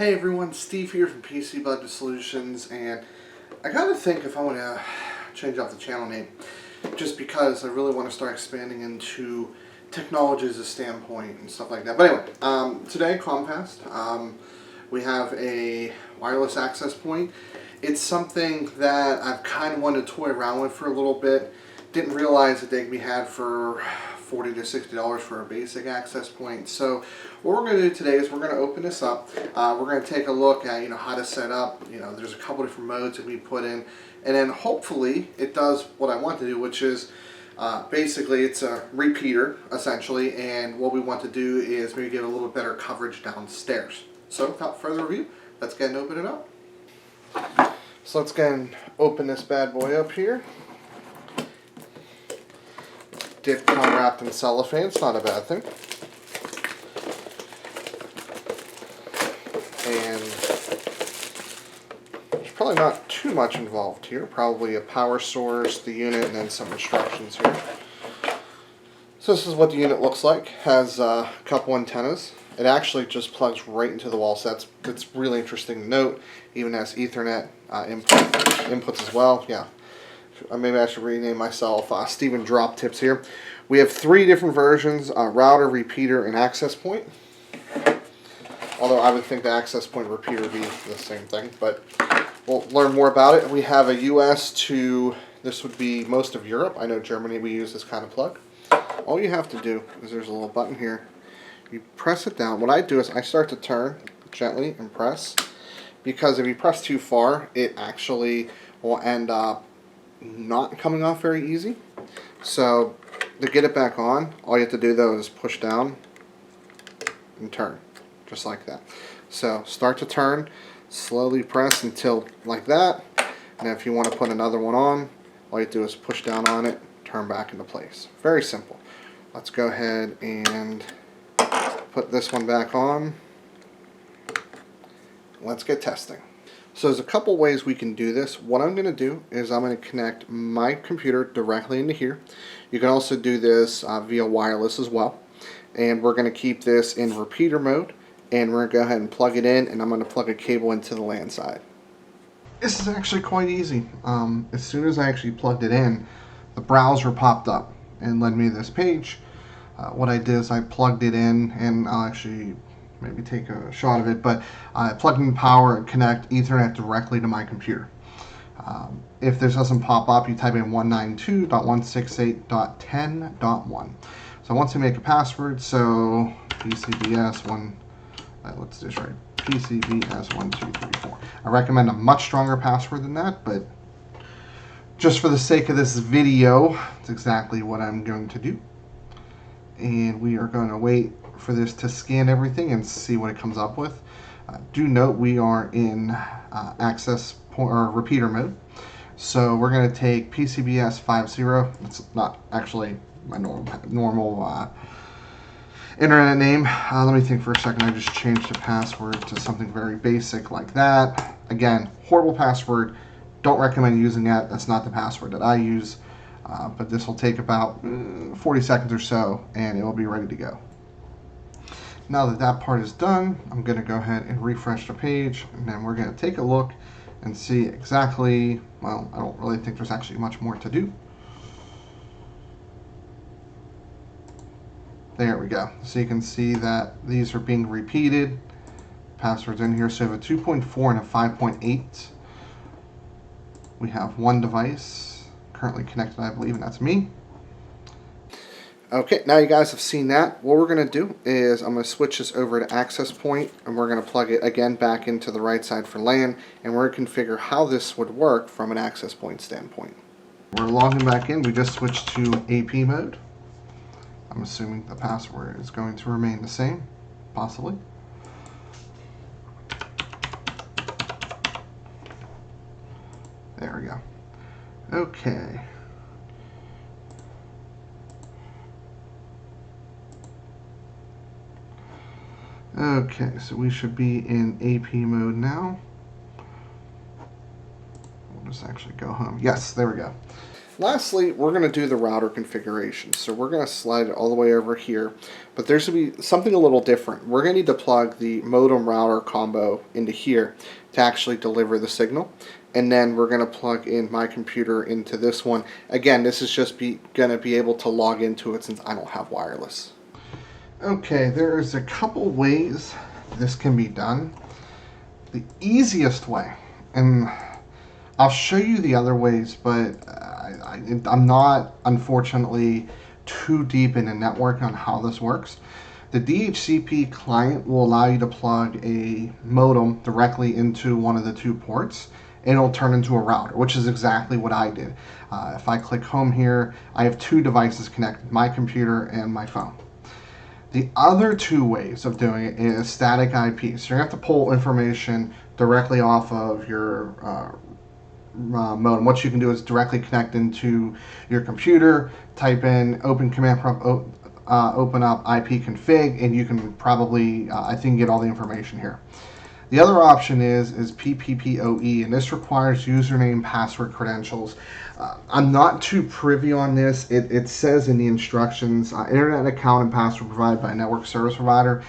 Hey everyone, Steve here from PC Budget Solutions, and I gotta think if I want to change up the channel name, just because I really want to start expanding into technology as a standpoint and stuff like that. But anyway, today, Comfast, we have a wireless access point. It's something that I've kind of wanted to toy around with for a little bit. Didn't realize that they can be had for $40 to $60 for a basic access point. So what we're going to do today is we're going to open this up. We're going to take a look at how to set up. There's a couple different modes that we put in, and then hopefully it does what I want to do, which is basically it's a repeater essentially, and what we want to do is maybe get a little better coverage downstairs. So without further ado, let's get and open it up. So let's go and open this bad boy up here. Did come wrapped in cellophane, it's not a bad thing. And there's probably not too much involved here. Probably a power source, the unit, and then some instructions here. So this is what the unit looks like. Has a couple antennas. It actually just plugs right into the wall, so that's really interesting to note. Even has Ethernet inputs as well. Yeah. Maybe I should rename myself Steven Drop Tips here. We have 3 different versions, router, repeater, and access point. Although I would think the access point and repeater would be the same thing, but we'll learn more about it. We have a US to, this would be most of Europe. I know Germany we use this kind of plug. All you have to do is there's a little button here. You press it down. What I do is I start to turn gently and press, because if you press too far, it actually will end up not coming off very easy. So to get it back on, all you have to do though is push down and turn, just like that. So start to turn, slowly press until like that, and if you want to put another one on, all you do is push down on it, turn back into place. Very simple. Let's go ahead and put this one back on. Let's get testing. So there's a couple ways we can do this. What I'm going to do is I'm going to connect my computer directly into here. You can also do this via wireless as well. And we're going to keep this in repeater mode. And we're going to go ahead and plug it in, and I'm going to plug a cable into the LAN side. This is actually quite easy. As soon as I actually plugged it in, the browser popped up and led me to this page. What I did is I plugged it in, and I'll actually maybe take a shot of it, but I plug in power and connect Ethernet directly to my computer. If this doesn't pop up, you type in 192.168.10.1. So once you make a password, so PCBS1, let's do this right, PCBS1234. I recommend a much stronger password than that, but just for the sake of this video, it's exactly what I'm going to do. And we are going to wait for this to scan everything and see what it comes up with. Do note we are in access point or repeater mode, so we're going to take PCBS50. It's not actually my normal internet name. Let me think for a second. I just changed the password to something very basic like that. Again, horrible password. Don't recommend using that. That's not the password that I use. But this will take about 40 seconds or so, and it will be ready to go. Now that that part is done, I'm going to go ahead and refresh the page, and then we're going to take a look and see exactly, well, I don't really think there's actually much more to do. There we go. So you can see that these are being repeated. Passwords in here, so we have a 2.4 and a 5.8. We have one device currently connected, I believe, and that's me. Okay, now you guys have seen that. What we're going to do is I'm going to switch this over to access point, and we're going to plug it again back into the right side for LAN, and we're going to configure how this would work from an access point standpoint. We're logging back in. We just switched to AP mode. I'm assuming the password is going to remain the same, possibly. There we go. Okay. Okay, so we should be in AP mode now. We'll just actually go home. Yes, there we go. lastly, we're going to do the router configuration. So we're going to slide it all the way over here. But there's going to be something a little different. We're going to need to plug the modem router combo into here to actually deliver the signal. And then we're going to plug in my computer into this one. Again, this is just going to be able to log into it since I don't have wireless. Okay, there's a couple ways this can be done. The easiest way, and I'll show you the other ways, but I'm not, unfortunately, too deep in the network on how this works. The DHCP client will allow you to plug a modem directly into one of the two ports, and it'll turn into a router, which is exactly what I did. If I click home here, I have two devices connected, my computer and my phone. The other two ways of doing it is static IP. So you have to pull information directly off of your modem. What you can do is directly connect into your computer, type in open command prompt, open up ipconfig, and you can probably, I think, get all the information here. The other option is Pppoe, and this requires username, password, credentials. I'm not too privy on this. It says in the instructions, internet account and password provided by a network service provider.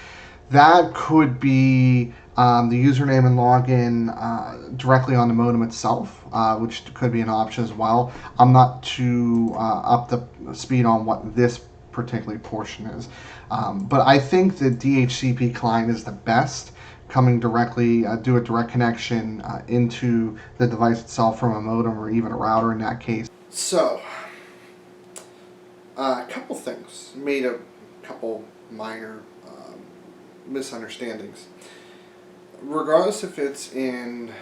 That could be the username and login directly on the modem itself, which could be an option as well. I'm not too up to speed on what this particular portion is. But I think the DHCP client is the best, coming directly, do a direct connection into the device itself from a modem or even a router in that case. So, a couple things. Made a couple minor misunderstandings. Regardless if it's in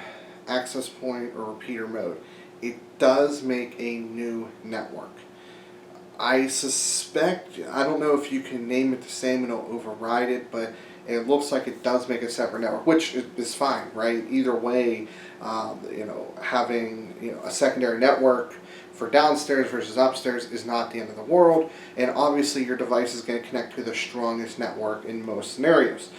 access point or repeater mode, it does make a new network. I suspect, I don't know if you can name it the same and it'll override it, but it looks like it does make a separate network, which is fine, right? Either way, having a secondary network for downstairs versus upstairs is not the end of the world, and obviously your device is going to connect to the strongest network in most scenarios.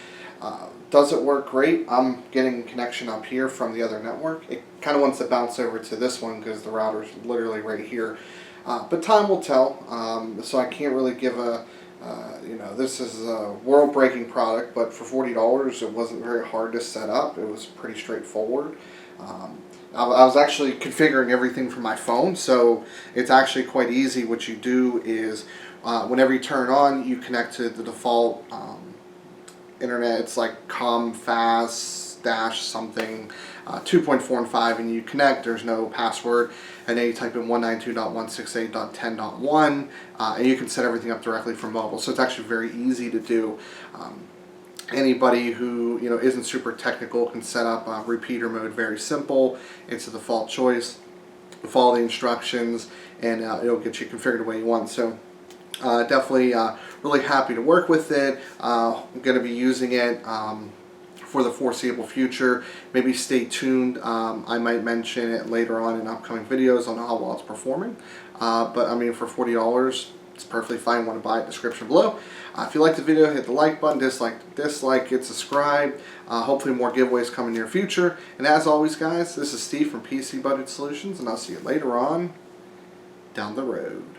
Does it work great? I'm getting connection up here from the other network. It kind of wants to bounce over to this one because the router's literally right here. But time will tell, so I can't really give a, this is a world-breaking product, but for $40 it wasn't very hard to set up. It was pretty straightforward. I was actually configuring everything from my phone, so it's actually quite easy. What you do is, whenever you turn it on, you connect to the default internet. It's like Comfast dash something 2.4 and 5, and you connect. There's no password, and then you type in 192.168.10.1, and you can set everything up directly from mobile. So it's actually very easy to do. Anybody who isn't super technical can set up repeater mode. Very simple. It's a default choice. Follow the instructions, and it'll get you configured the way you want. So definitely really happy to work with it. I'm going to be using it for the foreseeable future. Maybe stay tuned. I might mention it later on in upcoming videos on how well it's performing. But I mean, for $40, it's perfectly fine. Want to buy it? Description below. If you like the video, hit the like button. Dislike, get subscribed. Hopefully more giveaways come in the near future. And as always, guys, this is Steve from PC Budget Solutions, and I'll see you later on down the road.